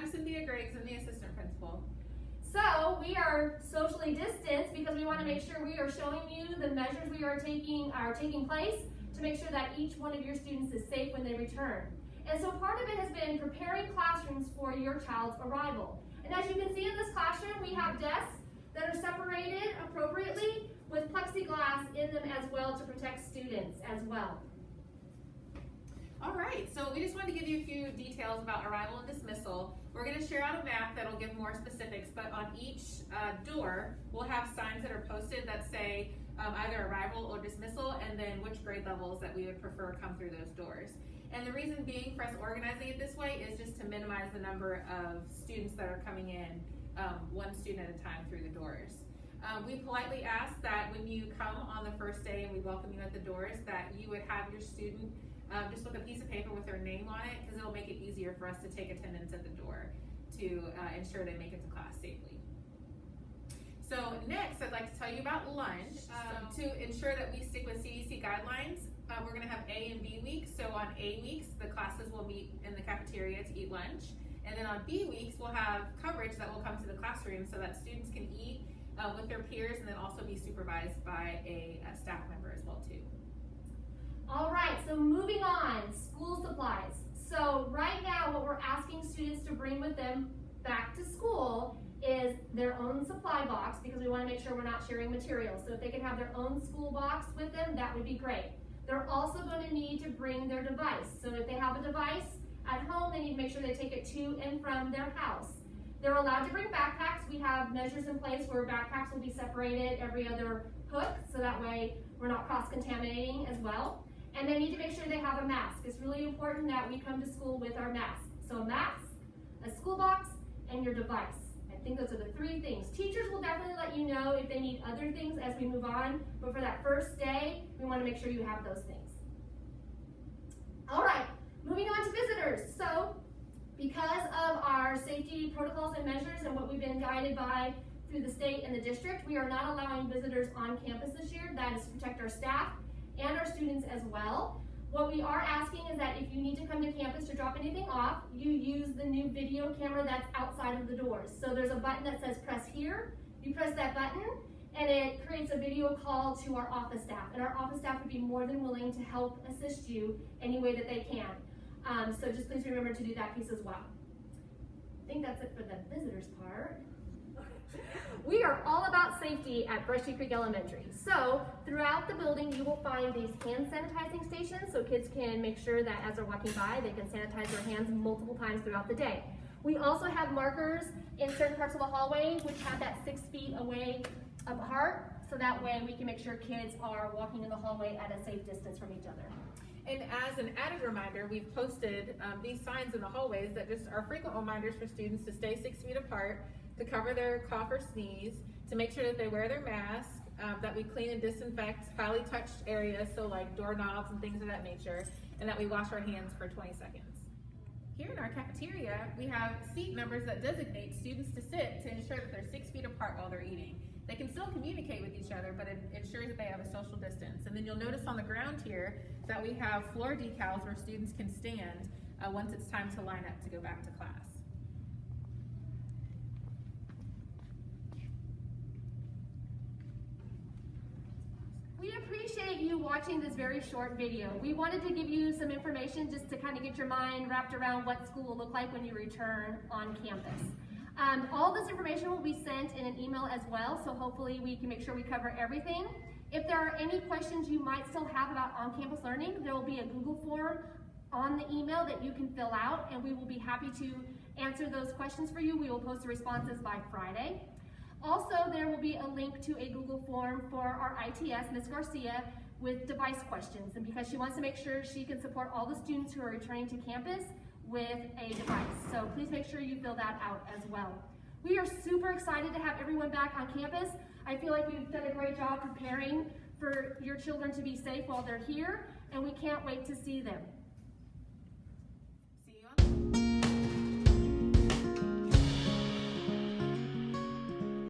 I'm Cynthia Griggs. I'm the assistant principal. So we are socially distanced because we want to make sure we are showing you the measures we are taking place to make sure that each one of your students is safe when they return. And so part of it has been preparing classrooms for your child's arrival. And as you can see in this classroom, we have desks that are separated appropriately with plexiglass in them as well to protect students as well. All right, so we just wanted to give you a few details about arrival and dismissal. We're going to share out a map that'll give more specifics, but on each door, we'll have signs that are posted that say either arrival or dismissal, and then which grade levels that we would prefer come through those doors. And the reason being for us organizing it this way is just to minimize the number of students that are coming in, one student at a time through the doors. We politely ask that when you come on the first day and we welcome you at the doors, that you would have your student just with a piece of paper with their name on it, because it'll make it easier for us to take attendance at the door to ensure they make it to class safely. So next, I'd like to tell you about lunch. To ensure that we stick with CDC guidelines, we're going to have A and B weeks. So on A weeks, the classes will meet in the cafeteria to eat lunch. And then on B weeks, we'll have coverage that will come to the classroom so that students can eat with their peers and then also be supervised by a staff member as well too. All right, so moving on, school supplies. So right now what we're asking students to bring with them back to school is their own supply box, because we want to make sure we're not sharing materials. So if they can have their own school box with them, that would be great. They're also going to need to bring their device. So if they have a device at home, they need to make sure they take it to and from their house. They're allowed to bring backpacks. We have measures in place where backpacks will be separated every other hook, so that way we're not cross-contaminating as well. And they need to make sure they have a mask. It's really important that we come to school with our mask. So a mask, a school box, and your device. I think those are the three things. Teachers will definitely let you know if they need other things as we move on, but for that first day, we want to make sure you have those things. All right, moving on to visitors. So because of our safety protocols and measures and what we've been guided by through the state and the district, we are not allowing visitors on campus this year. That is to protect our staff and our students as well. What we are asking is that if you need to come to campus to drop anything off, you use the new video camera that's outside of the doors. So there's a button that says press here. You press that button and it creates a video call to our office staff. And our office staff would be more than willing to help assist you any way that they can. So just please remember to do that piece as well. I think that's it for the visitors part. We are all about safety at Brushy Creek Elementary. So throughout the building, you will find these hand sanitizing stations so kids can make sure that as they're walking by, they can sanitize their hands multiple times throughout the day. We also have markers in certain parts of the hallway which have that 6 feet away apart, so that way we can make sure kids are walking in the hallway at a safe distance from each other. And as an added reminder, we've posted these signs in the hallways that just are frequent reminders for students to stay 6 feet apart, to cover their cough or sneeze, to make sure that they wear their mask, that we clean and disinfect highly touched areas, so like doorknobs and things of that nature, and that we wash our hands for 20 seconds. Here in our cafeteria, we have seat numbers that designate students to sit to ensure that they're 6 feet apart while they're eating. They can still communicate with each other, but it ensures that they have a social distance. And then you'll notice on the ground here that we have floor decals where students can stand once it's time to line up to go back to class. We appreciate you watching this very short video. We wanted to give you some information just to kind of get your mind wrapped around what school will look like when you return on campus. All this information will be sent in an email as well, so hopefully we can make sure we cover everything. If there are any questions you might still have about on-campus learning, there will be a Google form on the email that you can fill out, and we will be happy to answer those questions for you. We will post the responses by Friday. Also, there will be a link to a Google form for our ITS, Ms. Garcia, with device questions, and because she wants to make sure she can support all the students who are returning to campus with a device. So please make sure you fill that out as well. We are super excited to have everyone back on campus. I feel like we've done a great job preparing for your children to be safe while they're here, and we can't wait to see them.